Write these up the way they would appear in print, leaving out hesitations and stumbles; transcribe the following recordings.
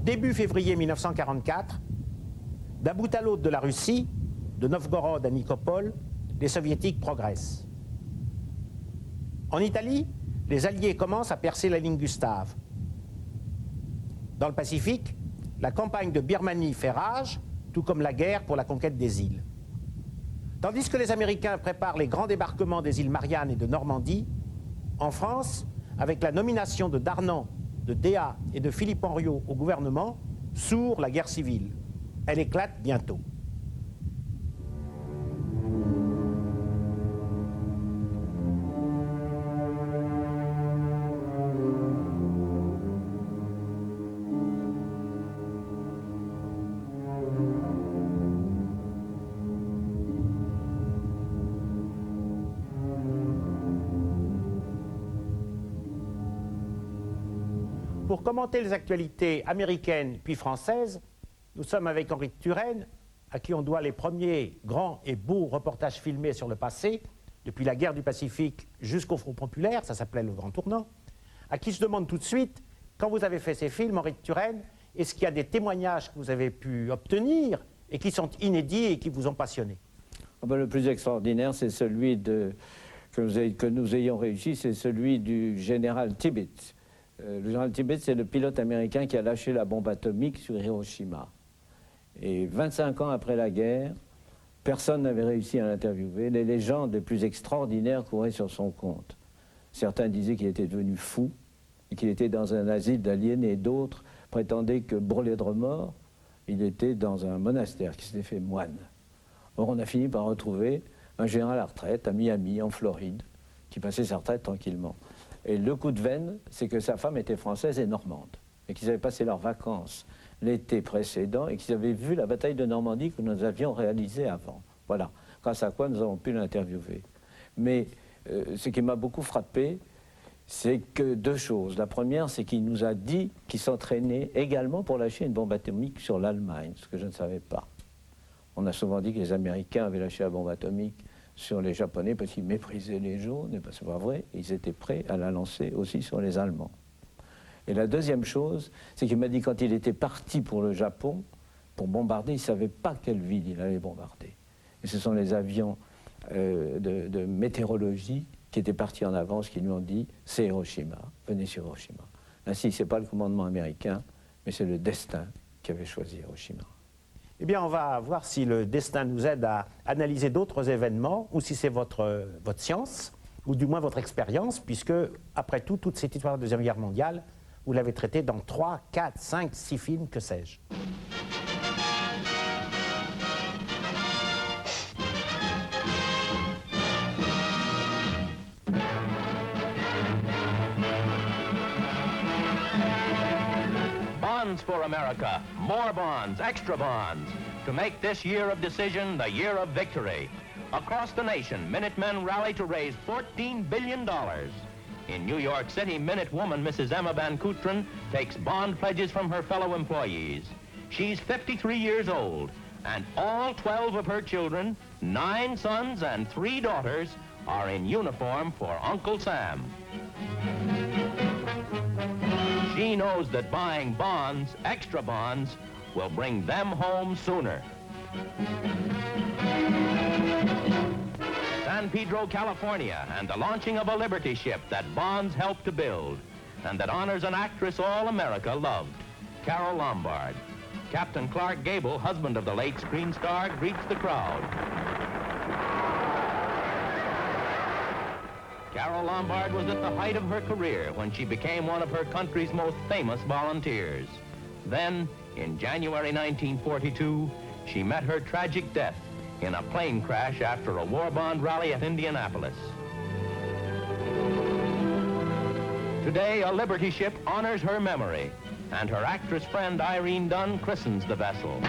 Début février 1944, d'un bout à l'autre de la Russie, de Novgorod à Nikopol, les soviétiques progressent. En Italie, les Alliés commencent à percer la ligne Gustave. Dans le Pacifique, la campagne de Birmanie fait rage, tout comme la guerre pour la conquête des îles. Tandis que les Américains préparent les grands débarquements des îles Mariannes et de Normandie, en France, avec la nomination de Darnan, de Déa et de Philippe Henriot au gouvernement, s'ouvre la guerre civile. Elle éclate bientôt. Pour commenter les actualités américaines puis françaises, nous sommes avec Henri de Turenne, à qui on doit les premiers grands et beaux reportages filmés sur le passé, depuis la guerre du Pacifique jusqu'au Front populaire, ça s'appelait le Grand Tournant, à qui je demande tout de suite, quand vous avez fait ces films, Henri de Turenne, est-ce qu'il y a des témoignages que vous avez pu obtenir et qui sont inédits et qui vous ont passionné? Le plus extraordinaire, c'est celui que nous ayons réussi, c'est celui du général Tibbets. Le général Tibbets, c'est le pilote américain qui a lâché la bombe atomique sur Hiroshima. Et 25 ans après la guerre, personne n'avait réussi à l'interviewer. Les légendes les plus extraordinaires couraient sur son compte. Certains disaient qu'il était devenu fou et qu'il était dans un asile d'aliénés. D'autres prétendaient que, brûlé de remords, il était dans un monastère, qui s'était fait moine. Or, on a fini par retrouver un général à retraite à Miami, en Floride, qui passait sa retraite tranquillement. Et le coup de veine, c'est que sa femme était française et normande, et qu'ils avaient passé leurs vacances l'été précédent, et qu'ils avaient vu la bataille de Normandie que nous avions réalisée avant. Voilà, grâce à quoi nous avons pu l'interviewer. Mais ce qui m'a beaucoup frappé, c'est que deux choses. La première, c'est qu'il nous a dit qu'il s'entraînait également pour lâcher une bombe atomique sur l'Allemagne, ce que je ne savais pas. On a souvent dit que les Américains avaient lâché la bombe atomique sur les Japonais parce qu'ils méprisaient les jaunes, et c'est pas vrai, ils étaient prêts à la lancer aussi sur les Allemands. Et la deuxième chose, c'est qu'il m'a dit quand il était parti pour le Japon, pour bombarder, il ne savait pas quelle ville il allait bombarder. Et ce sont les avions de météorologie qui étaient partis en avance, qui lui ont dit « c'est Hiroshima, venez sur Hiroshima ». Ainsi, ce n'est pas le commandement américain, mais c'est le destin qui avait choisi Hiroshima. Eh bien, on va voir si le destin nous aide à analyser d'autres événements, ou si c'est votre science, ou du moins votre expérience, puisque, après tout, toute cette histoire de la Deuxième Guerre mondiale, vous l'avez traitée dans 3, 4, 5, 6 films, que sais-je. Bonds for America, more bonds, extra bonds, to make this year of decision the year of victory. Across the nation, Minutemen rally to raise $14 billion. In New York City, Minutewoman Mrs. Emma Van Kootren takes bond pledges from her fellow employees. She's 53 years old, and all 12 of her children, 9 sons and 3 daughters, are in uniform for Uncle Sam. She knows that buying bonds, extra bonds, will bring them home sooner. San Pedro, California, and the launching of a Liberty ship that bonds helped to build, and that honors an actress all America loved, Carole Lombard. Captain Clark Gable, husband of the late screen star, greets the crowd. Carole Lombard was at the height of her career when she became one of her country's most famous volunteers. Then, in January 1942, she met her tragic death in a plane crash after a war bond rally at Indianapolis. Today, a Liberty ship honors her memory, and her actress friend Irene Dunn christens the vessel.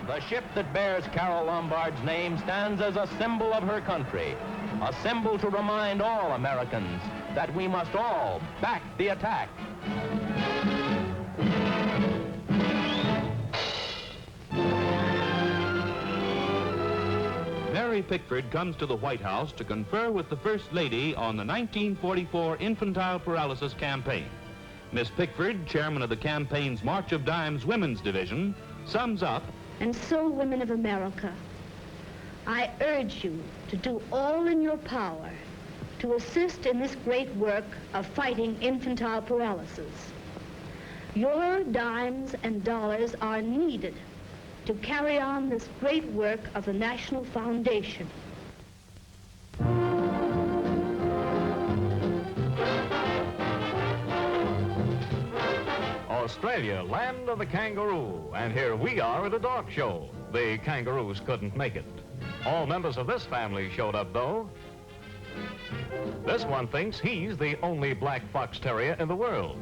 The ship that bears Carole Lombard's name stands as a symbol of her country, a symbol to remind all Americans that we must all back the attack. Mary Pickford comes to the White House to confer with the First Lady on the 1944 infantile paralysis campaign. Miss Pickford, chairman of the campaign's March of Dimes Women's Division, sums up. And so, women of America, I urge you to do all in your power to assist in this great work of fighting infantile paralysis. Your dimes and dollars are needed to carry on this great work of the National Foundation. Australia, land of the kangaroo, and here we are at a dog show. The kangaroos couldn't make it. All members of this family showed up, though. This one thinks he's the only black fox terrier in the world.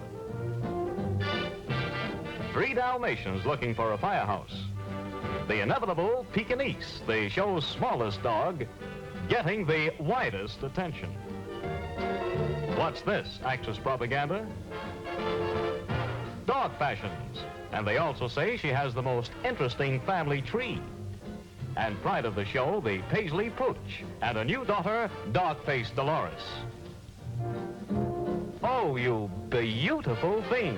3 Dalmatians looking for a firehouse. The inevitable Pekingese, the show's smallest dog, getting the widest attention. What's this, Axis propaganda? Dog fashions. And they also say she has the most interesting family tree. And pride of the show, the Paisley Pooch, and a new daughter, dog-faced Dolores. Oh, you beautiful thing.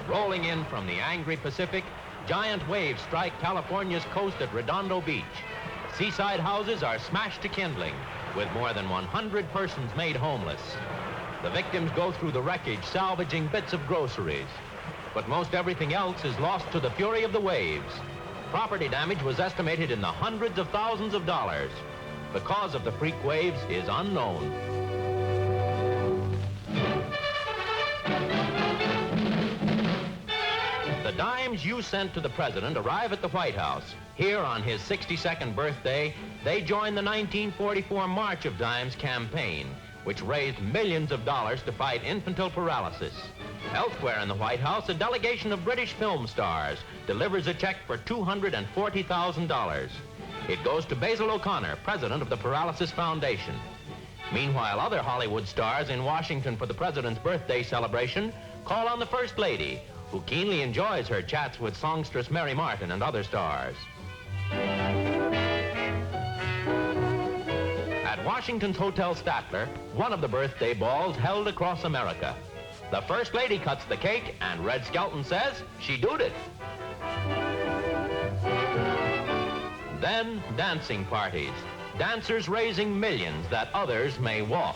Rolling in from the angry Pacific, giant waves strike California's coast at Redondo Beach. Seaside houses are smashed to kindling, with more than 100 persons made homeless. The victims go through the wreckage, salvaging bits of groceries. But most everything else is lost to the fury of the waves. Property damage was estimated in the hundreds of thousands of dollars. The cause of the freak waves is unknown. The dimes you sent to the president arrive at the White House. Here on his 62nd birthday, they join the 1944 March of Dimes campaign, which raised millions of dollars to fight infantile paralysis. Elsewhere in the White House, a delegation of British film stars delivers a check for $240,000. It goes to Basil O'Connor, president of the Paralysis Foundation. Meanwhile, other Hollywood stars in Washington for the president's birthday celebration call on the First Lady, who keenly enjoys her chats with songstress Mary Martin and other stars. At Washington's Hotel Statler, one of the birthday balls held across America. The First Lady cuts the cake, and Red Skelton says she doed it. Then dancing parties. Dancers raising millions that others may walk.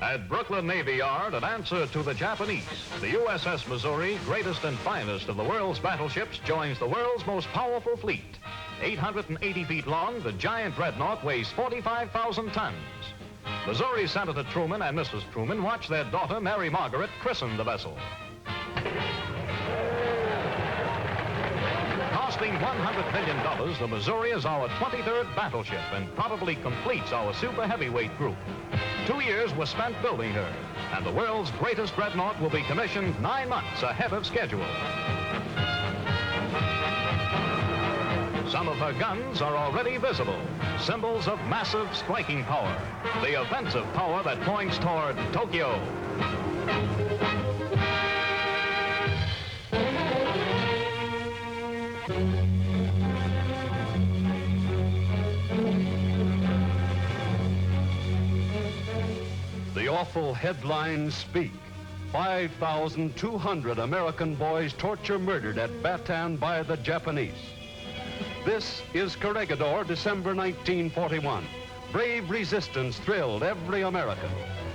At Brooklyn Navy Yard, an answer to the Japanese. The USS Missouri, greatest and finest of the world's battleships, joins the world's most powerful fleet. 880 feet long, the giant dreadnought weighs 45,000 tons. Missouri Senator Truman and Mrs. Truman watch their daughter, Mary Margaret, christen the vessel. Costing $100 million, the Missouri is our 23rd battleship and probably completes our super heavyweight group. 2 years were spent building her, and the world's greatest dreadnought will be commissioned 9 months ahead of schedule. Some of her guns are already visible, symbols of massive striking power, the offensive power that points toward Tokyo. The awful headlines speak. 5,200 American boys torture murdered at Bataan by the Japanese. This is Corregidor, December 1941. Brave resistance thrilled every American.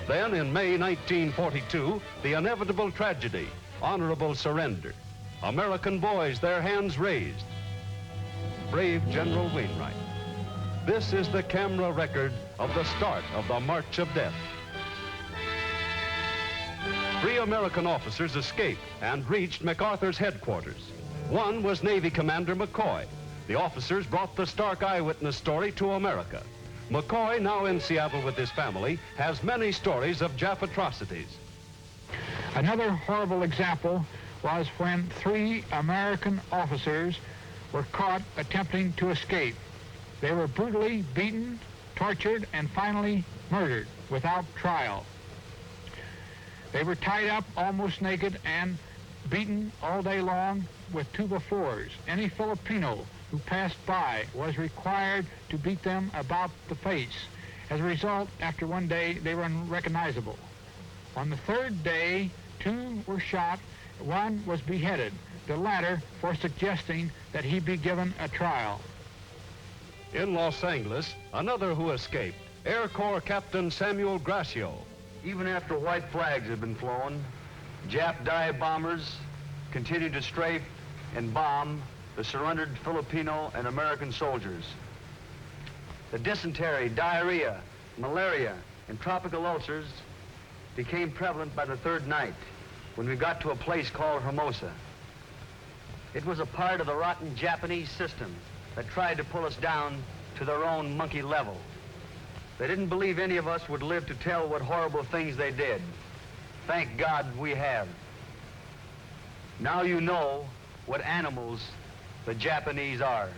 Then in May 1942, the inevitable tragedy, honorable surrender. American boys, their hands raised. Brave General Wainwright. This is the camera record of the start of the March of Death. 3 American officers escaped and reached MacArthur's headquarters. One was Navy Commander McCoy. The officers brought the stark eyewitness story to America. McCoy, now in Seattle with his family, has many stories of Jap atrocities. Another horrible example was when 3 American officers were caught attempting to escape. They were brutally beaten, tortured, and finally murdered without trial. They were tied up almost naked and beaten all day long with 2x4s. Any Filipino who passed by was required to beat them about the face. As a result, after one day, they were unrecognizable. On the third day, 2 were shot, 1 was beheaded, the latter for suggesting that he be given a trial. In Los Angeles, another who escaped, Air Corps Captain Samuel Gracio. Even after white flags had been flown, Jap dive bombers continued to strafe and bomb the surrendered Filipino and American soldiers. The dysentery, diarrhea, malaria, and tropical ulcers became prevalent by the third night when we got to a place called Hermosa. It was a part of the rotten Japanese system that tried to pull us down to their own monkey level. They didn't believe any of us would live to tell what horrible things they did. Thank God we have. Now you know what animals the Japanese are.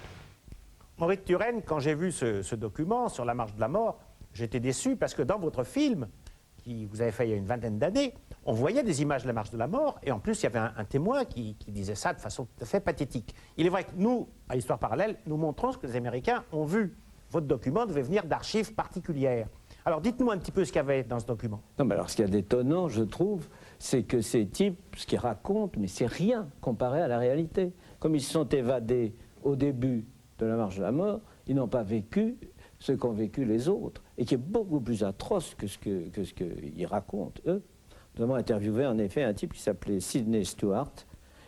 Henri Turenne, quand j'ai vu ce document sur la marche de la mort, j'étais déçu parce que dans votre film, qui vous avez fait il y a une vingtaine d'années, on voyait des images de la marche de la mort et en plus il y avait un témoin qui disait ça de façon tout à fait pathétique. Il est vrai que nous, à Histoire Parallèle, nous montrons ce que les Américains ont vu. Votre document devait venir d'archives particulières. Alors dites-nous un petit peu ce qu'il y avait dans ce document. Non, mais alors ce qu'il y a d'étonnant, je trouve, c'est que ces types, ce qu'ils racontent, mais c'est rien comparé à la réalité. Comme ils se sont évadés au début de la marche de la mort, ils n'ont pas vécu ce qu'ont vécu les autres, et qui est beaucoup plus atroce que ce qu'ils racontent, eux. Nous avons interviewé en effet un type qui s'appelait Sidney Stewart,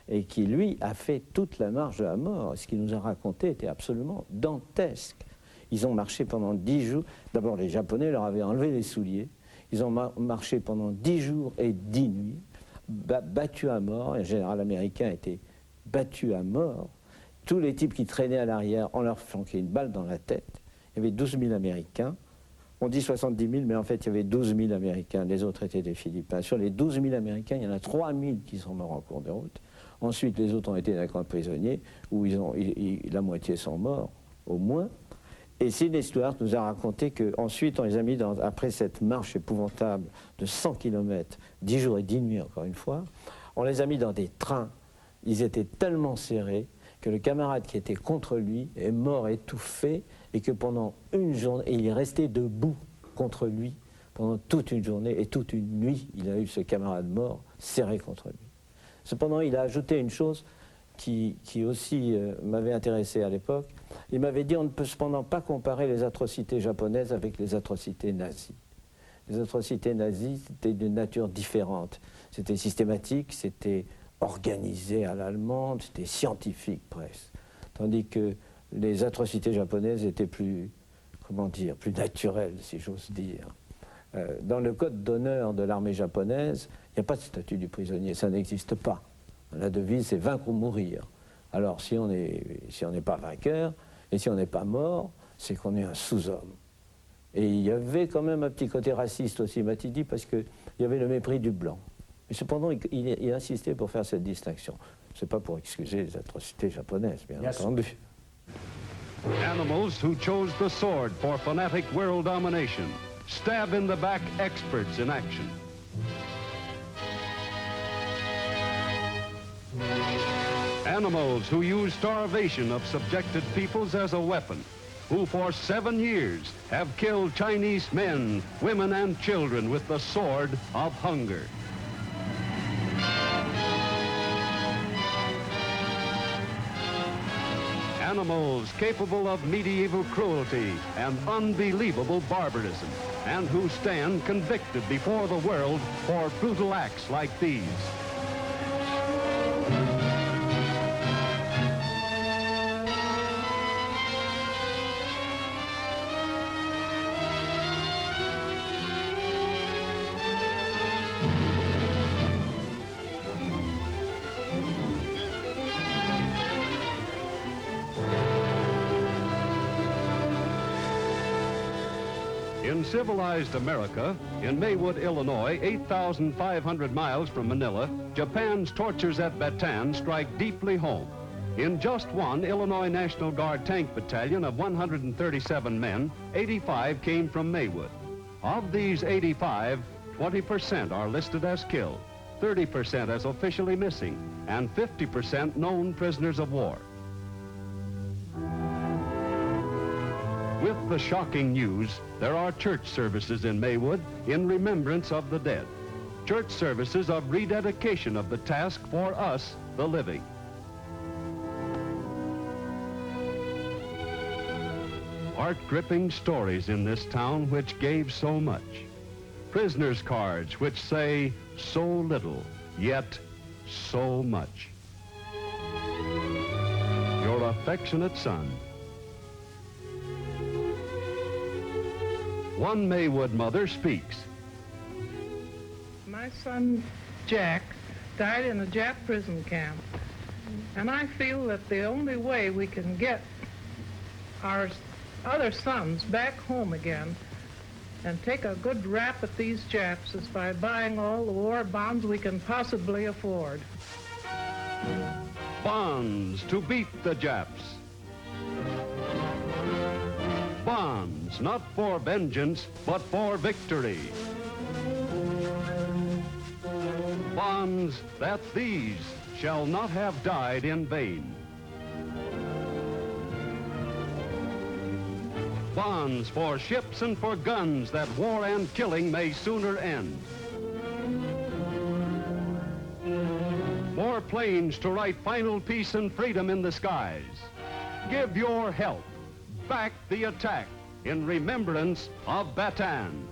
et qui, lui, a fait toute la marche de la mort. Ce qu'il nous a raconté était absolument dantesque. Ils ont marché pendant 10 jours. D'abord, les Japonais leur avaient enlevé les souliers. Ils ont marché pendant 10 jours et 10 nuits, battus à mort. Le général américain a été battu à mort. Tous les types qui traînaient à l'arrière, on leur flanquait une balle dans la tête. Il y avait 12 000 Américains. On dit 70 000, mais en fait, il y avait 12 000 Américains. Les autres étaient des Philippins. Sur les 12 000 Américains, il y en a 3 000 qui sont morts en cours de route. Ensuite, les autres ont été dans un camp de prisonniers, où la moitié sont morts, au moins. Et Sidney Stewart nous a raconté qu'ensuite, on les a mis, après cette marche épouvantable de 100 km, 10 jours et 10 nuits encore une fois, on les a mis dans des trains. Ils étaient tellement serrés que le camarade qui était contre lui est mort étouffé et que pendant une journée, il est resté debout contre lui pendant toute une journée et toute une nuit, il a eu ce camarade mort serré contre lui. Cependant, il a ajouté une chose qui aussi m'avait intéressé à l'époque. Il m'avait dit on ne peut cependant pas comparer les atrocités japonaises avec les atrocités nazies. Les atrocités nazies, c'était d'une nature différente. C'était systématique, c'était organisé à l'allemande, c'était scientifique presque. Tandis que les atrocités japonaises étaient plus, comment dire, plus naturelles, si j'ose dire. Dans le code d'honneur de l'armée japonaise, il n'y a pas de statut du prisonnier, ça n'existe pas. La devise, c'est vaincre ou mourir. Alors, si on n'est pas vainqueur, et si on n'est pas mort, c'est qu'on est un sous-homme. Et il y avait quand même un petit côté raciste aussi, m'a-t-il dit, parce qu'il y avait le mépris du blanc. Mais cependant, il insistait pour faire cette distinction. Ce n'est pas pour excuser les atrocités japonaises, bien entendu. Animals who chose the sword for fanatic world domination. Stab in the back experts in action. Animals who use starvation of subjected peoples as a weapon, who for 7 years have killed Chinese men, women, and children with the sword of hunger. Animals capable of medieval cruelty and unbelievable barbarism, and who stand convicted before the world for brutal acts like these. In civilized America, in Maywood, Illinois, 8,500 miles from Manila, Japan's tortures at Bataan strike deeply home. In just one Illinois National Guard tank battalion of 137 men, 85 came from Maywood. Of these 85, 20% are listed as killed, 30% as officially missing, and 50% known prisoners of war. With the shocking news, there are church services in Maywood in remembrance of the dead. Church services of rededication of the task for us, the living. Heart-gripping stories in this town which gave so much. Prisoners' cards which say so little, yet so much. Your affectionate son. One Maywood mother speaks. My son, Jack, died in a Jap prison camp. And I feel that the only way we can get our other sons back home again and take a good rap at these Japs is by buying all the war bonds we can possibly afford. Bonds to beat the Japs. Bonds, not for vengeance, but for victory. Bonds that these shall not have died in vain. Bonds for ships and for guns that war and killing may sooner end. More planes to write final peace and freedom in the skies. Give your help. Back the attack in remembrance of Bataan.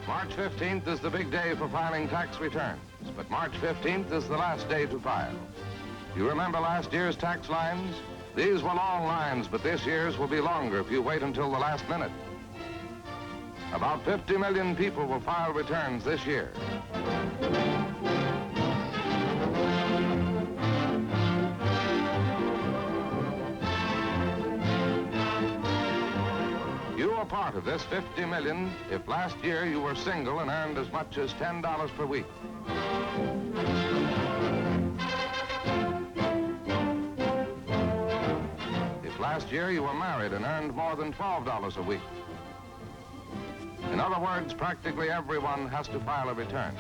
March 15th is the big day for filing tax returns, but March 15th is the last day to file. You remember last year's tax lines? These were long lines, but this year's will be longer if you wait until the last minute. About 50 million people will file returns this year. You are part of this 50 million if last year you were single and earned as much as $10 per week. If last year you were married and earned more than $12 a week. In other words, practically everyone has to file a return.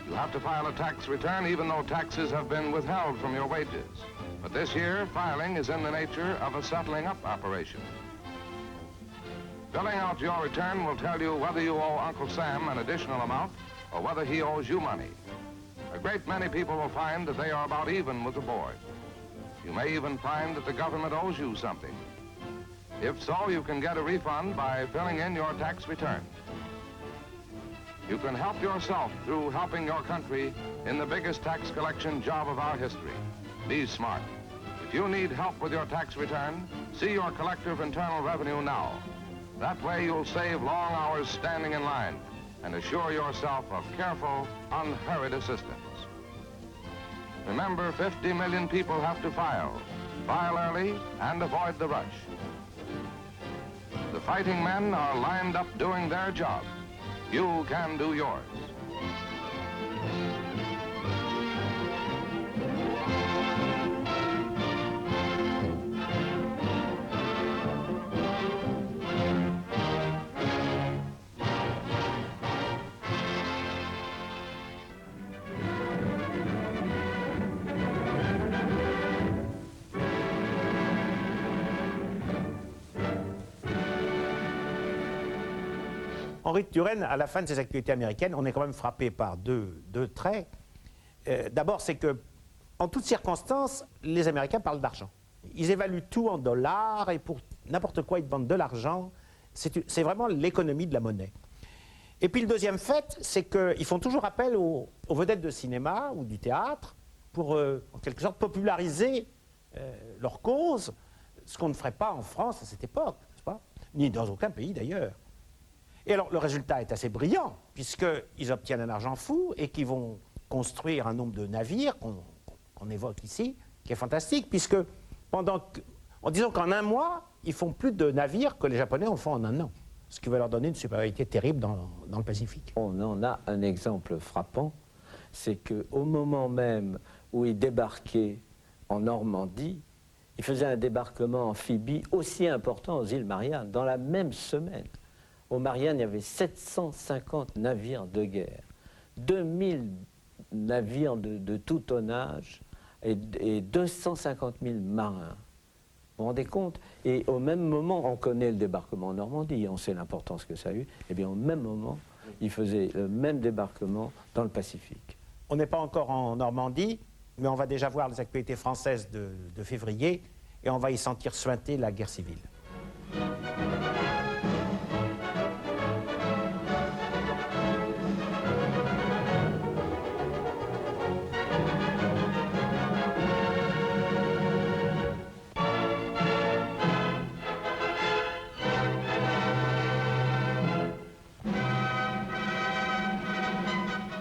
You have to file a tax return even though taxes have been withheld from your wages. But this year, filing is in the nature of a settling up operation. Filling out your return will tell you whether you owe Uncle Sam an additional amount or whether he owes you money. A great many people will find that they are about even with the board. You may even find that the government owes you something. If so, you can get a refund by filling in your tax return. You can help yourself through helping your country in the biggest tax collection job of our history. Be smart. If you need help with your tax return, see your collector of internal revenue now. That way you'll save long hours standing in line and assure yourself of careful, unhurried assistance. Remember, 50 million people have to file. File early and avoid the rush. The fighting men are lined up doing their job. You can do yours. Henri de Turenne, à la fin de ses activités américaines, on est quand même frappé par deux traits. D'abord, c'est que, en toutes circonstances, les Américains parlent d'argent. Ils évaluent tout en dollars et pour n'importe quoi, ils demandent de l'argent. C'est vraiment l'économie de la monnaie. Et puis le deuxième fait, c'est qu'ils font toujours appel aux vedettes de cinéma ou du théâtre pour, en quelque sorte, populariser leur cause, ce qu'on ne ferait pas en France à cette époque, n'est-ce pas? Ni dans aucun pays d'ailleurs. Et alors, le résultat est assez brillant, puisqu'ils obtiennent un argent fou et qu'ils vont construire un nombre de navires qu'on évoque ici, qui est fantastique, puisque pendant en disant qu'en un mois, ils font plus de navires que les Japonais en font en un an. Ce qui va leur donner une supériorité terrible dans le Pacifique. On en a un exemple frappant, c'est qu'au moment même où ils débarquaient en Normandie, ils faisaient un débarquement amphibie aussi important aux îles Mariannes, dans la même semaine. Aux Mariannes, il y avait 750 navires de guerre, 2000 navires de tout tonnage et 250 000 marins. Vous vous rendez compte? Et au même moment, on connaît le débarquement en Normandie, on sait l'importance que ça a eu, et bien au même moment, ils faisaient le même débarquement dans le Pacifique. On n'est pas encore en Normandie, mais on va déjà voir les actualités françaises de février, et on va y sentir suinter la guerre civile.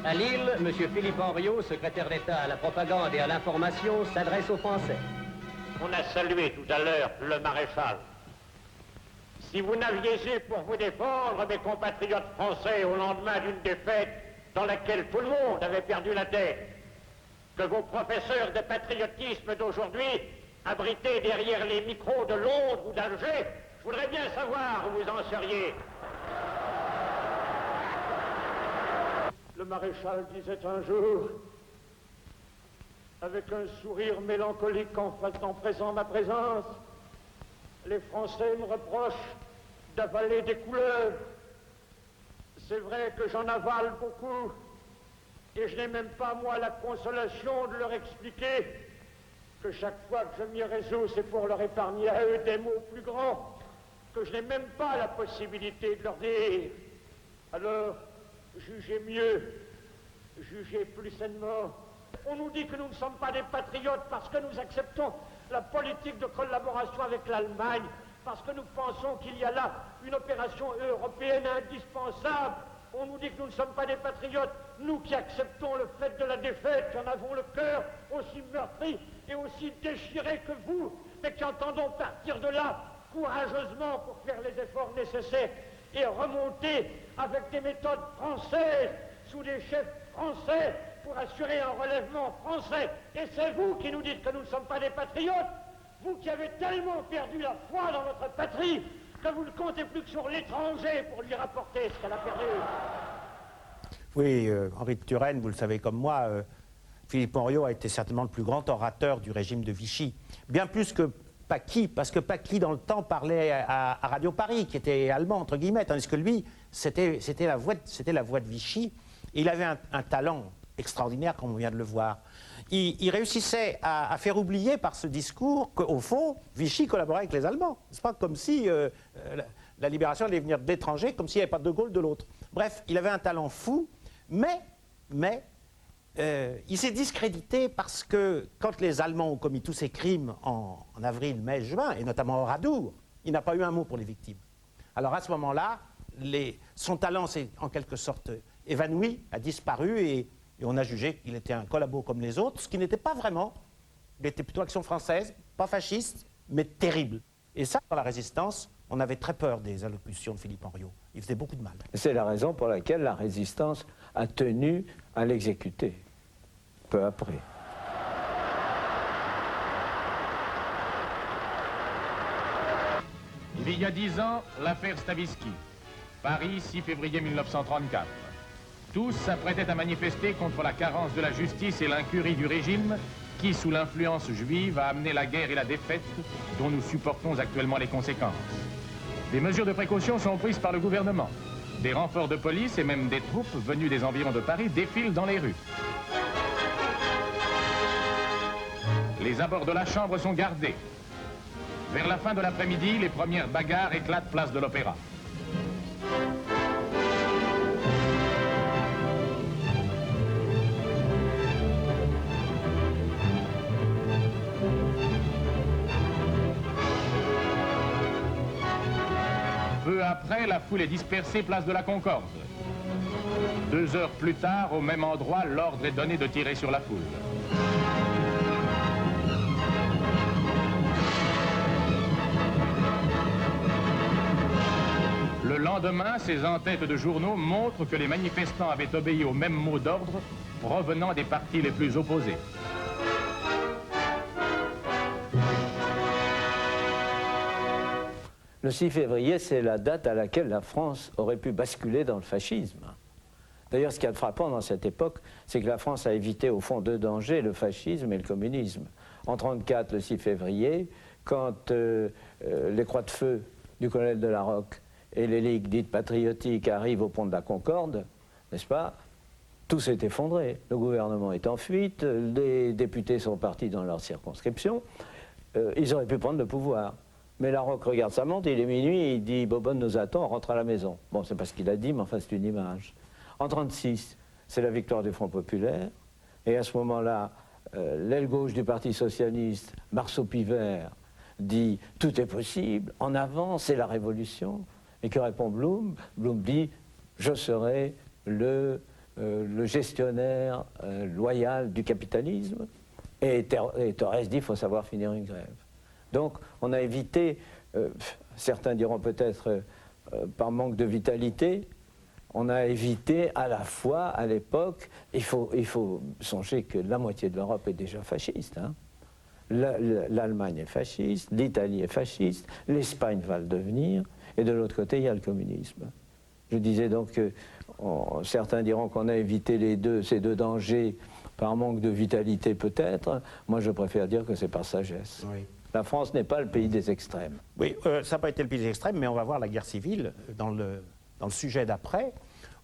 À Lille, M. Philippe Henriot, secrétaire d'État à la propagande et à l'information, s'adresse aux Français. On a salué tout à l'heure le maréchal. Si vous n'aviez eu pour vous défendre, mes compatriotes français, au lendemain d'une défaite dans laquelle tout le monde avait perdu la tête, que vos professeurs de patriotisme d'aujourd'hui, abrités derrière les micros de Londres ou d'Alger, je voudrais bien savoir où vous en seriez. Le maréchal disait un jour, avec un sourire mélancolique en faisant présent ma présence, les Français me reprochent d'avaler des couleuvres. C'est vrai que j'en avale beaucoup, et je n'ai même pas, moi, la consolation de leur expliquer que chaque fois que je m'y résous, c'est pour leur épargner à eux des mots plus grands, que je n'ai même pas la possibilité de leur dire. Alors, jugez mieux, jugez plus sainement. On nous dit que nous ne sommes pas des patriotes parce que nous acceptons la politique de collaboration avec l'Allemagne, parce que nous pensons qu'il y a là une opération européenne indispensable. On nous dit que nous ne sommes pas des patriotes, nous qui acceptons le fait de la défaite, qui en avons le cœur aussi meurtri et aussi déchiré que vous, mais qui entendons partir de là courageusement pour faire les efforts nécessaires et remonter avec des méthodes françaises, sous des chefs français, pour assurer un relèvement français. Et c'est vous qui nous dites que nous ne sommes pas des patriotes, vous qui avez tellement perdu la foi dans votre patrie, que vous ne comptez plus que sur l'étranger pour lui rapporter ce qu'elle a perdu. Oui, Henri de Turenne, vous le savez comme moi, Philippe Henriot a été certainement le plus grand orateur du régime de Vichy. Bien plus que Paqui, parce que Paqui, dans le temps, parlait à Radio Paris, qui était allemand, entre guillemets, tandis que lui, c'était la voix de Vichy. Et il avait un talent extraordinaire, comme on vient de le voir. Il réussissait à faire oublier par ce discours qu'au fond, Vichy collaborait avec les Allemands. C'est pas comme si la libération allait venir de l'étranger, comme s'il n'y avait pas de Gaulle de l'autre. Bref, il avait un talent fou, mais il s'est discrédité parce que quand les Allemands ont commis tous ces crimes en avril, mai, juin, et notamment Oradour, il n'a pas eu un mot pour les victimes. Alors à ce moment-là, son talent s'est en quelque sorte évanoui, a disparu, et on a jugé qu'il était un collabo comme les autres, ce qui n'était pas vraiment. Il était plutôt action française, pas fasciste, mais terrible. Et ça, dans la résistance, on avait très peur des allocutions de Philippe Henriot. Il faisait beaucoup de mal. C'est la raison pour laquelle la résistance a tenu à l'exécuter, peu après. Il y a 10 ans, l'affaire Stavisky. Paris, 6 février 1934. Tous s'apprêtaient à manifester contre la carence de la justice et l'incurie du régime qui, sous l'influence juive, a amené la guerre et la défaite dont nous supportons actuellement les conséquences. Des mesures de précaution sont prises par le gouvernement. Des renforts de police et même des troupes venues des environs de Paris défilent dans les rues. Les abords de la Chambre sont gardés. Vers la fin de l'après-midi, les premières bagarres éclatent place de l'Opéra. Peu après, la foule est dispersée place de la Concorde. 2 heures plus tard, au même endroit, l'ordre est donné de tirer sur la foule. lendemain, ces en-têtes de journaux montrent que les manifestants avaient obéi au même mot d'ordre provenant des partis les plus opposés. Le 6 février, c'est la date à laquelle la France aurait pu basculer dans le fascisme. D'ailleurs, ce qui est frappant dans cette époque, c'est que la France a évité au fond deux dangers, le fascisme et le communisme. En 1934, le 6 février, quand les croix de feu du colonel de la Rocque et les ligues dites patriotiques arrivent au pont de la Concorde, n'est-ce pas, tout s'est effondré. Le gouvernement est en fuite, les députés sont partis dans leur circonscription, ils auraient pu prendre le pouvoir. Mais la Rocque regarde sa montre, il est minuit, il dit « Bobonne nous attend, on rentre à la maison ». Bon, c'est pas ce qu'il a dit, mais enfin, c'est une image. En 1936, c'est la victoire du Front populaire, et à ce moment-là, l'aile gauche du Parti socialiste, Marceau-Pivert, dit « Tout est possible, en avant, c'est la révolution ». Et que répond Blum? Blum dit « Je serai le gestionnaire loyal du capitalisme ». Et Torres dit « Il faut savoir finir une grève ». Donc, on a évité, certains diront peut-être par manque de vitalité, on a évité à la fois, à l'époque, il faut songer que la moitié de l'Europe est déjà fasciste. Hein. L'Allemagne est fasciste, l'Italie est fasciste, l'Espagne va le devenir, et de l'autre côté, il y a le communisme. Je disais donc que certains diront qu'on a évité ces deux dangers par manque de vitalité peut-être. Moi, je préfère dire que c'est par sagesse. Oui. La France n'est pas le pays des extrêmes. Oui, ça n'a pas été le pays des extrêmes, mais on va voir la guerre civile dans le sujet d'après,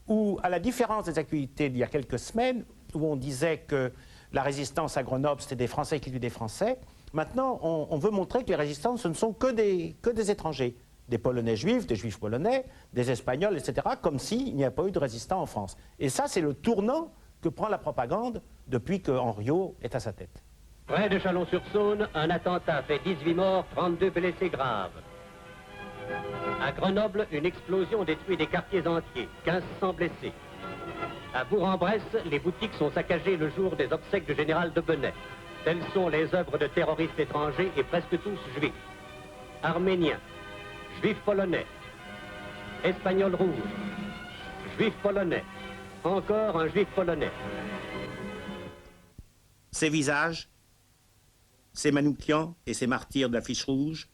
où, à la différence des actualités d'il y a quelques semaines, où on disait que la résistance à Grenoble, c'était des Français qui tuent des Français, maintenant, on veut montrer que les résistants, ce ne sont que des étrangers, des Polonais juifs, des Juifs polonais, des Espagnols, etc., comme s'il n'y a pas eu de résistants en France. Et ça, c'est le tournant que prend la propagande depuis que Henriot est à sa tête. Près de Chalon-sur-Saône, un attentat fait 18 morts, 32 blessés graves. À Grenoble, une explosion détruit des quartiers entiers, 1500 blessés. À Bourg-en-Bresse, les boutiques sont saccagées le jour des obsèques du général de Benay. Telles sont les œuvres de terroristes étrangers et presque tous juifs. Arméniens, juifs polonais, espagnols rouges, juifs polonais, encore un juif polonais. Ces visages, ces Manoukians et ces martyrs de la Fiche Rouge,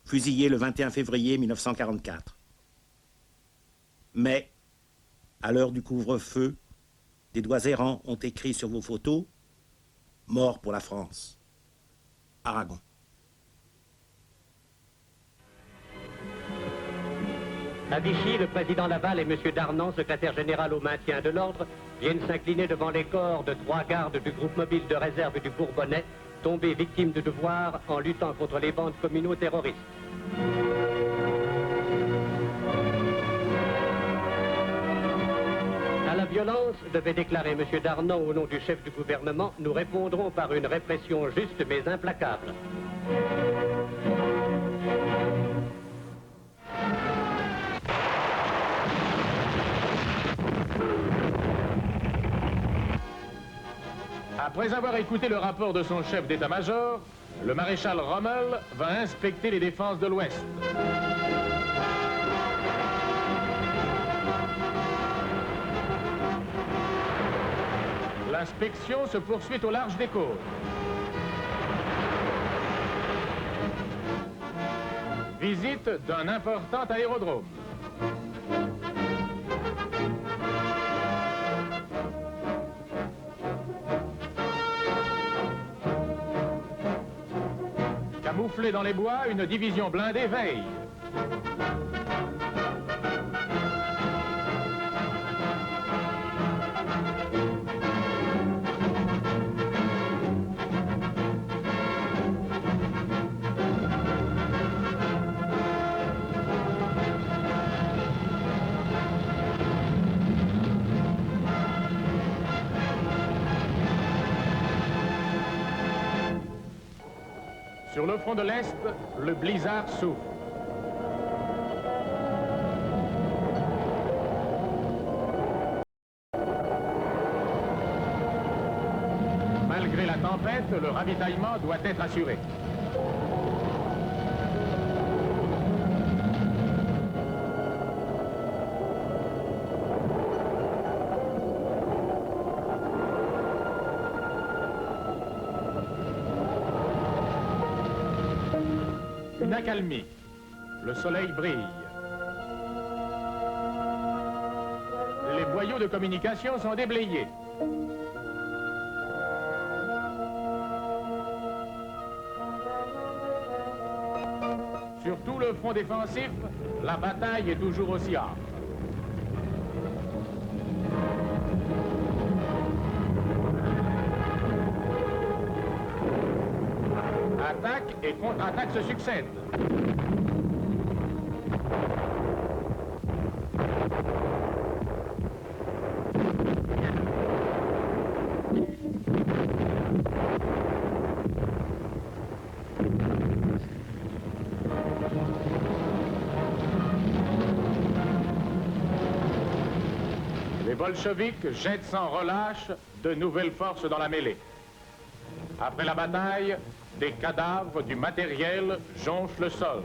fusillés le 21 février 1944. Mais, à l'heure du couvre-feu, des doigts errants ont écrit sur vos photos « Mort pour la France ». Aragon. À Vichy, le président Laval et M. Darnan, secrétaire général au maintien de l'ordre, viennent s'incliner devant les corps de 3 gardes du groupe mobile de réserve du Bourbonnais, tombés victimes de devoir en luttant contre les bandes communaux terroristes. À la violence, devait déclarer M. Darnan au nom du chef du gouvernement, nous répondrons par une répression juste mais implacable. Après avoir écouté le rapport de son chef d'état-major, le maréchal Rommel va inspecter les défenses de l'Ouest. L'inspection se poursuit au large des côtes. Visite d'un important aérodrome. Camouflée dans les bois, une division blindée veille. Sur le front de l'Est, le blizzard souffle. Malgré la tempête, le ravitaillement doit être assuré. une accalmie. Le soleil brille. Les boyaux de communication sont déblayés. Sur tout le front défensif, la bataille est toujours aussi âpre. Attaque et contre-attaque se succèdent. Les bolcheviks jettent sans relâche de nouvelles forces dans la mêlée. Après la bataille, des cadavres, du matériel jonchent le sol.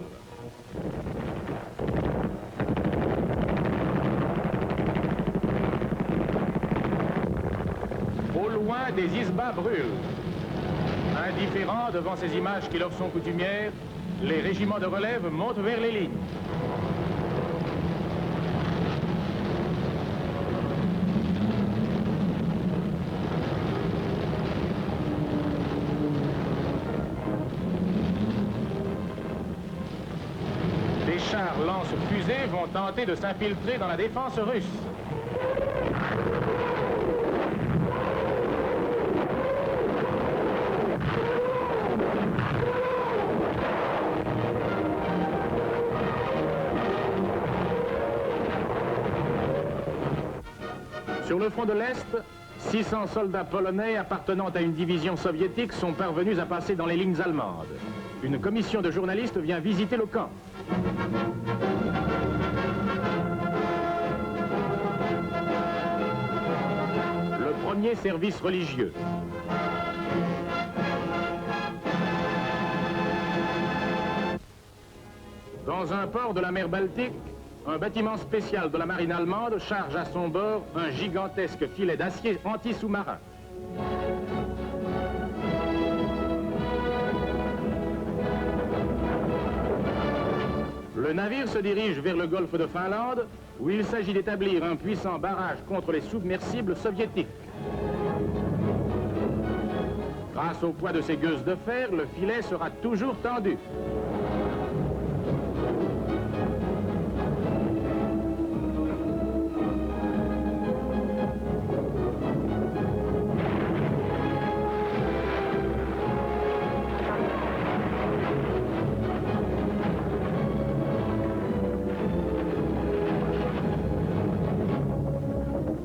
Au loin, des isbas brûlent. Indifférents devant ces images qui leur sont coutumières, les régiments de relève montent vers les lignes. Des chars lance-fusées vont tenter de s'infiltrer dans la défense russe. Sur le front de l'Est, 600 soldats polonais appartenant à une division soviétique sont parvenus à passer dans les lignes allemandes. Une commission de journalistes vient visiter le camp. Le premier service religieux. Dans un port de la mer Baltique, un bâtiment spécial de la marine allemande charge à son bord un gigantesque filet d'acier anti-sous-marin. Le navire se dirige vers le golfe de Finlande, où il s'agit d'établir un puissant barrage contre les submersibles soviétiques. Grâce au poids de ses gueuses de fer, le filet sera toujours tendu.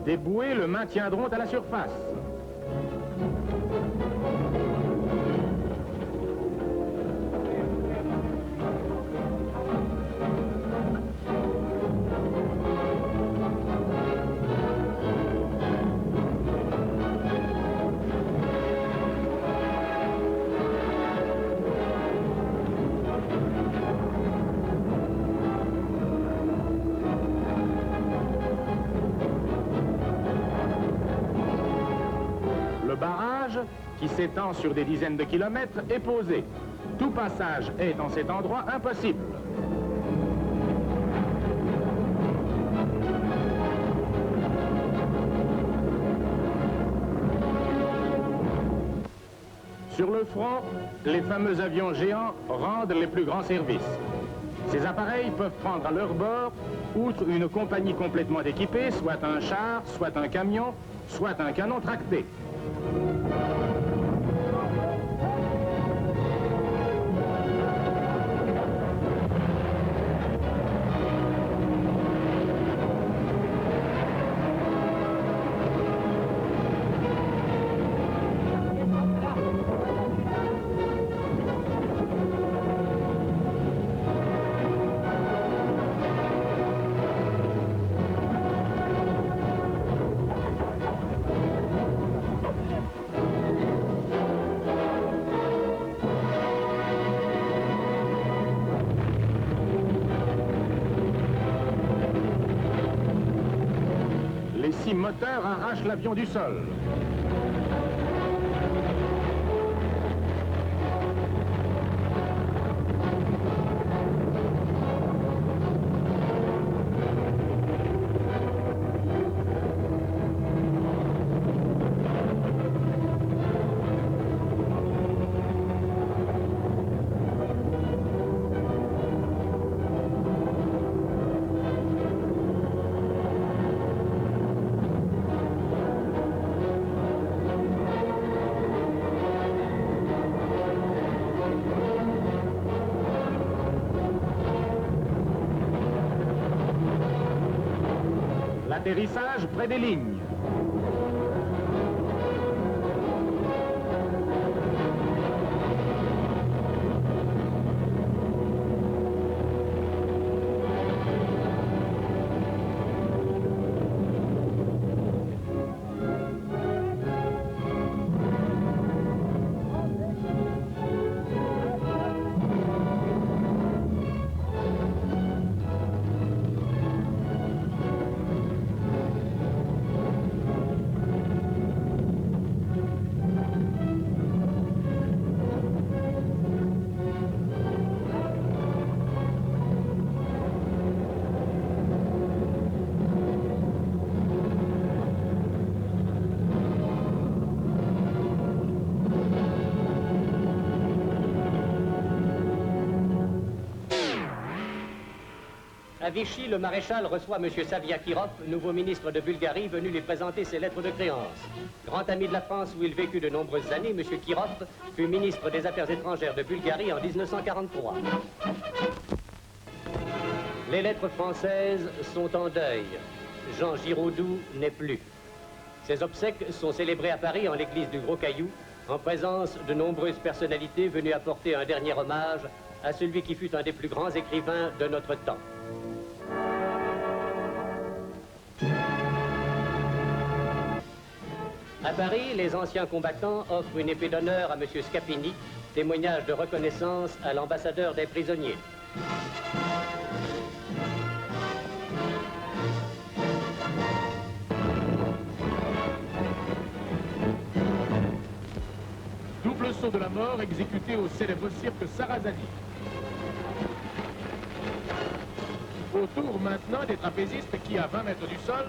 Des bouées le maintiendront à la surface. Le barrage, qui s'étend sur des dizaines de kilomètres, est posé. Tout passage est en cet endroit impossible. Sur le front, les fameux avions géants rendent les plus grands services. Ces appareils peuvent prendre à leur bord, outre une compagnie complètement équipée, soit un char, soit un camion, soit un canon tracté. Les 6 moteurs arrachent l'avion du sol. Atterrissage près des lignes. À Vichy, le maréchal reçoit M. Saviakirov, nouveau ministre de Bulgarie, venu lui présenter ses lettres de créance. Grand ami de la France où il vécut de nombreuses années, M. Kirov fut ministre des Affaires étrangères de Bulgarie en 1943. Les lettres françaises sont en deuil. Jean Giraudoux n'est plus. Ses obsèques sont célébrées à Paris en l'église du Gros Caillou, en présence de nombreuses personnalités venues apporter un dernier hommage à celui qui fut un des plus grands écrivains de notre temps. À Paris, les anciens combattants offrent une épée d'honneur à M. Scapini, témoignage de reconnaissance à l'ambassadeur des prisonniers. Double saut de la mort exécuté au célèbre cirque Sarrazani. Au tour maintenant des trapézistes qui, à 20 mètres du sol,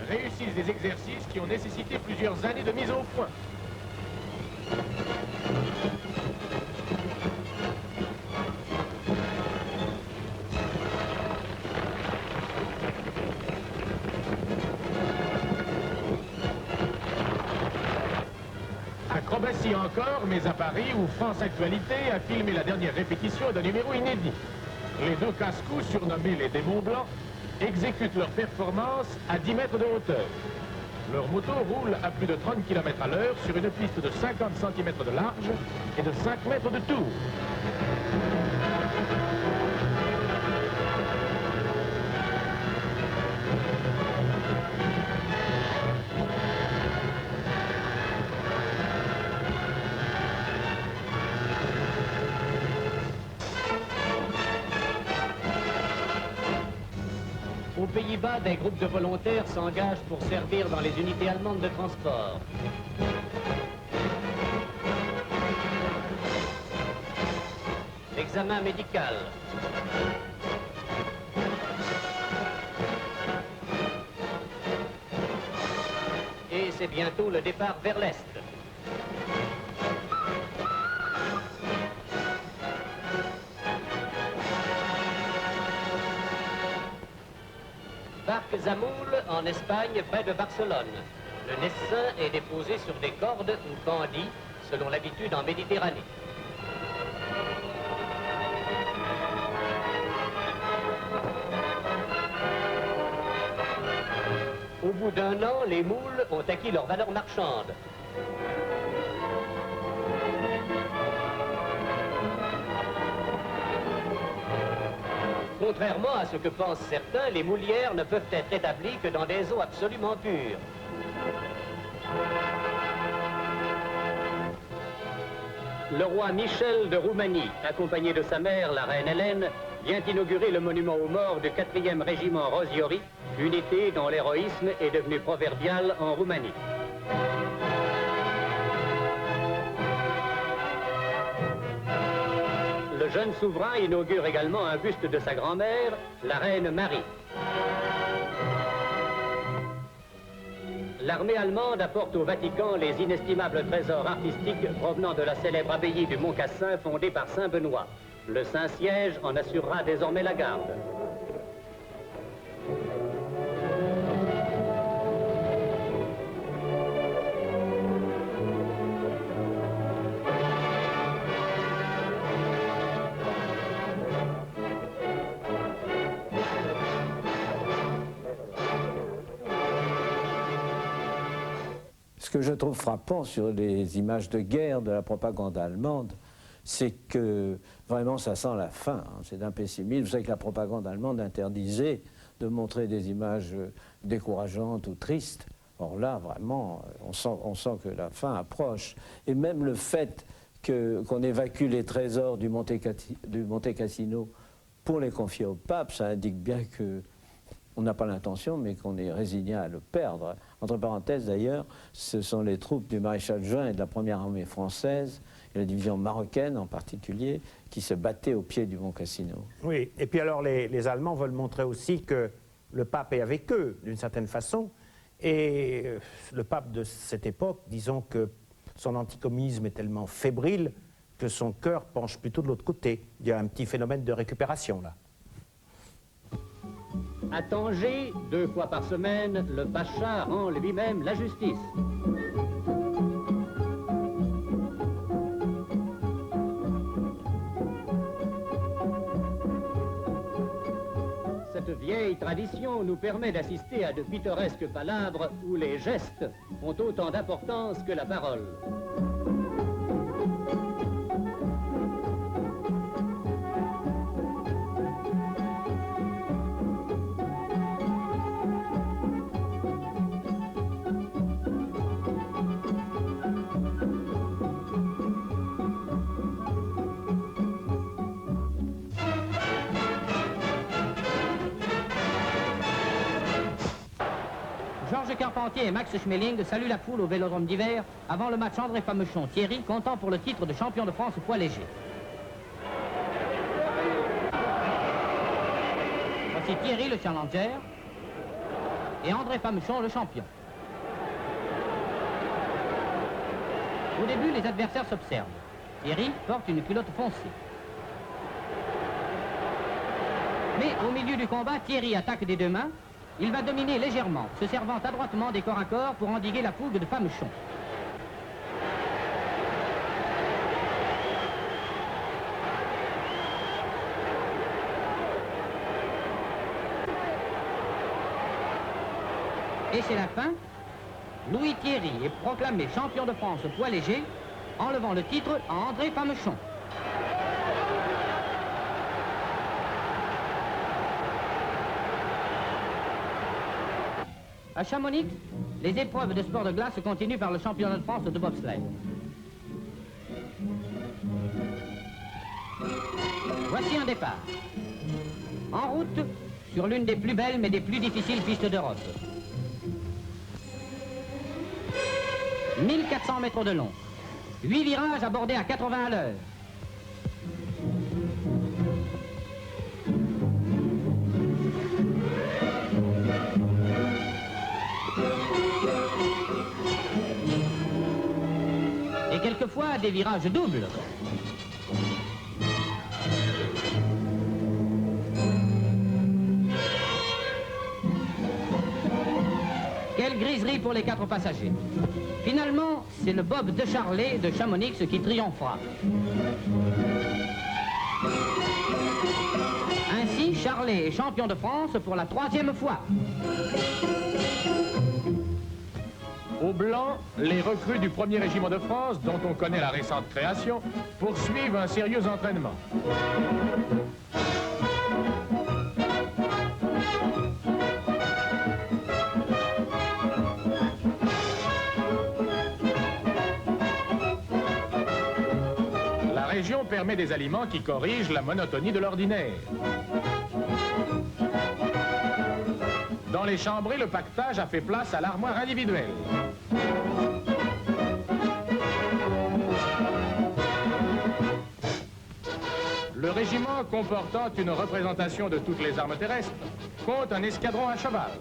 réussissent des exercices qui ont nécessité plusieurs années de mise au point. Acrobatie encore, mais à Paris, où France Actualité a filmé la dernière répétition d'un numéro inédit. Les deux casse-cous, surnommés les démons blancs, exécutent leur performance à 10 mètres de hauteur. Leur moto roule à plus de 30 km à l'heure sur une piste de 50 cm de large et de 5 mètres de tour. Aux Pays-Bas, des groupes de volontaires s'engagent pour servir dans les unités allemandes de transport. Examen médical. Et c'est bientôt le départ vers l'Est. Barque Zamoul, en Espagne, près de Barcelone. Le naissain est déposé sur des cordes ou bandits, selon l'habitude en Méditerranée. Au bout d'un an, les moules ont acquis leur valeur marchande. Contrairement à ce que pensent certains, les moulières ne peuvent être établies que dans des eaux absolument pures. Le roi Michel de Roumanie, accompagné de sa mère, la reine Hélène, vient inaugurer le monument aux morts du 4e régiment Rosiori, unité dont l'héroïsme est devenu proverbial en Roumanie. Le jeune souverain inaugure également un buste de sa grand-mère, la reine Marie. L'armée allemande apporte au Vatican les inestimables trésors artistiques provenant de la célèbre abbaye du Mont-Cassin fondée par Saint Benoît. Le Saint-Siège en assurera désormais la garde. que je trouve frappant sur les images de guerre de la propagande allemande, c'est que vraiment ça sent la fin, hein. C'est d'un pessimisme. Vous savez que la propagande allemande interdisait de montrer des images décourageantes ou tristes. Or là, vraiment, on sent que la fin approche. Et même le fait qu'on évacue les trésors du Monte Cassino pour les confier au pape, ça indique bien qu'on n'a pas l'intention, mais qu'on est résigné à le perdre. Entre parenthèses, d'ailleurs, ce sont les troupes du maréchal Juin et de la première armée française, et la division marocaine en particulier, qui se battaient au pied du Mont Cassino. Oui, et puis alors les Allemands veulent montrer aussi que le pape est avec eux, d'une certaine façon, et le pape de cette époque, disons que son anticommunisme est tellement fébrile que son cœur penche plutôt de l'autre côté. Il y a un petit phénomène de récupération, là. À Tanger, 2 fois par semaine, le pacha rend lui-même la justice. Cette vieille tradition nous permet d'assister à de pittoresques palabres où les gestes ont autant d'importance que la parole. Georges Carpentier et Max Schmeling saluent la foule au Vélodrome d'hiver avant le match André Famechon-Thierry, comptant pour le titre de champion de France poids léger. Voici Thierry le challenger et André Famechon le champion. Au début, les adversaires s'observent. Thierry porte une culotte foncée. Mais au milieu du combat, Thierry attaque des 2 mains. Il va dominer légèrement, se servant adroitement des corps à corps pour endiguer la fougue de Famechon. Et c'est la fin. Louis Thierry est proclamé champion de France poids léger, enlevant le titre à André Famechon. À Chamonix, les épreuves de sport de glace continuent par le championnat de France de bobsleigh. Voici un départ. En route, sur l'une des plus belles mais des plus difficiles pistes d'Europe. 1400 mètres de long. 8 virages abordés à 80 à l'heure. Et quelquefois des virages doubles. Quelle griserie pour les 4 passagers. Finalement, c'est le Bob de Charlet de Chamonix qui triomphera. Ainsi, Charlet est champion de France pour la 3e fois. Au blanc, les recrues du 1er régiment de France, dont on connaît la récente création, poursuivent un sérieux entraînement. La région permet des aliments qui corrigent la monotonie de l'ordinaire. Dans les chambrées, le pactage a fait place à l'armoire individuelle. Le régiment, comportant une représentation de toutes les armes terrestres, compte un escadron à cheval.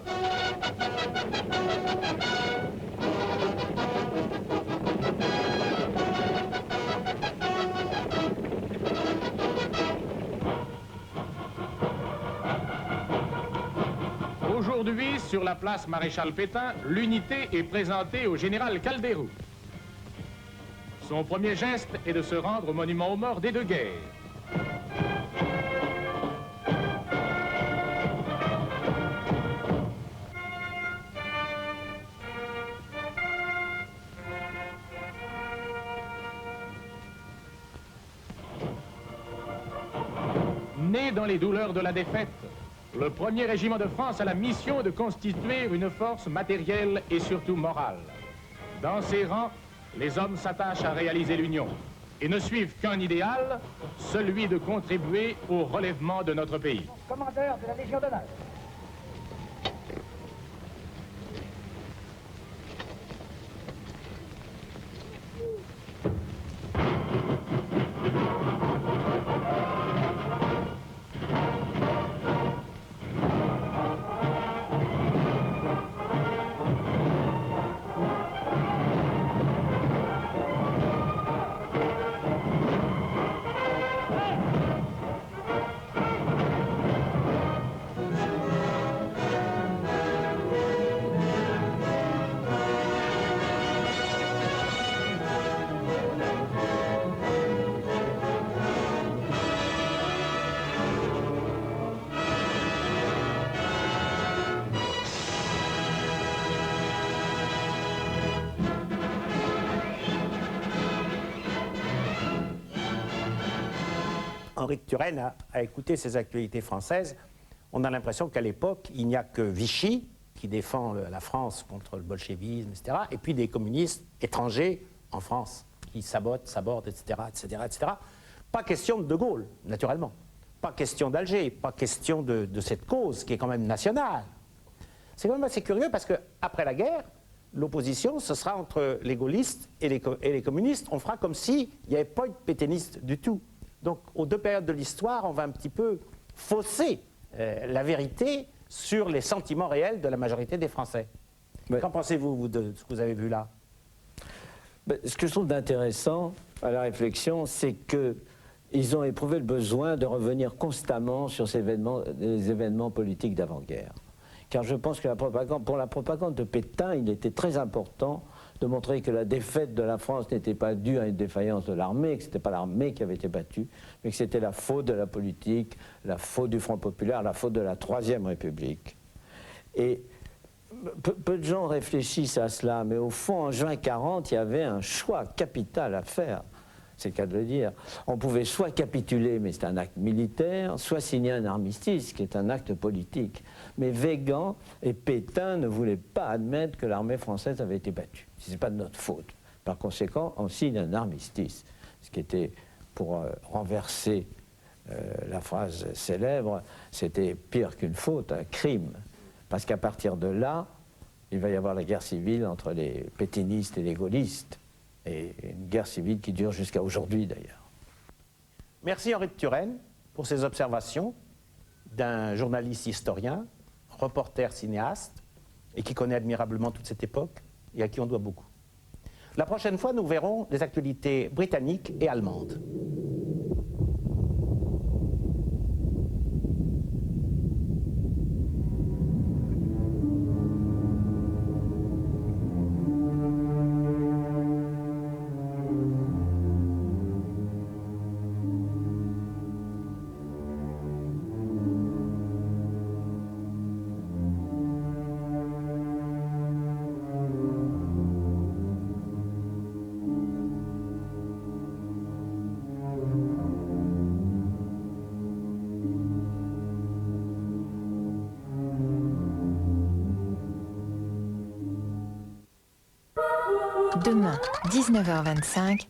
Aujourd'hui, sur la place Maréchal Pétain, l'unité est présentée au général Calderou. Son premier geste est de se rendre au monument aux morts des 2 guerres. Nonobstant les douleurs de la défaite, le 1er régiment de France a la mission de constituer une force matérielle et surtout morale. Dans ses rangs, les hommes s'attachent à réaliser l'union et ne suivent qu'un idéal, celui de contribuer au relèvement de notre pays. Commandeur de la Légion d'honneur. Henri de Turenne a écouté ces actualités françaises. On a l'impression qu'à l'époque, il n'y a que Vichy qui défend la France contre le bolchevisme, etc., et puis des communistes étrangers en France qui sabordent, etc., etc., etc. Pas question de De Gaulle, naturellement. Pas question d'Alger, pas question de cette cause qui est quand même nationale. C'est quand même assez curieux parce qu'après la guerre, l'opposition, ce sera entre les gaullistes et les communistes. On fera comme s'il n'y avait pas eu de pétainistes du tout. Donc, aux deux périodes de l'histoire, on va un petit peu fausser la vérité sur les sentiments réels de la majorité des Français. Ouais. Qu'en pensez-vous, vous, de ce que vous avez vu là? Ce que je trouve d'intéressant à la réflexion, c'est qu'ils ont éprouvé le besoin de revenir constamment sur les événements politiques d'avant-guerre. Car je pense que pour la propagande de Pétain, il était très important de montrer que la défaite de la France n'était pas due à une défaillance de l'armée, que ce n'était pas l'armée qui avait été battue, mais que c'était la faute de la politique, la faute du Front populaire, la faute de la Troisième République. Et peu de gens réfléchissent à cela, mais au fond, en juin 40, il y avait un choix capital à faire. C'est le cas de le dire. On pouvait soit capituler, mais c'est un acte militaire, soit signer un armistice, qui est un acte politique. Mais Weygand et Pétain ne voulaient pas admettre que l'armée française avait été battue. Ce n'est pas de notre faute. Par conséquent, on signe un armistice, ce qui était, pour renverser la phrase célèbre, c'était pire qu'une faute, un crime. Parce qu'à partir de là, il va y avoir la guerre civile entre les pétainistes et les gaullistes. Et une guerre civile qui dure jusqu'à aujourd'hui, d'ailleurs. Merci Henri de Turenne pour ces observations d'un journaliste historien, reporter cinéaste, et qui connaît admirablement toute cette époque, et à qui on doit beaucoup. La prochaine fois, nous verrons des actualités britanniques et allemandes. Demain, 19h25.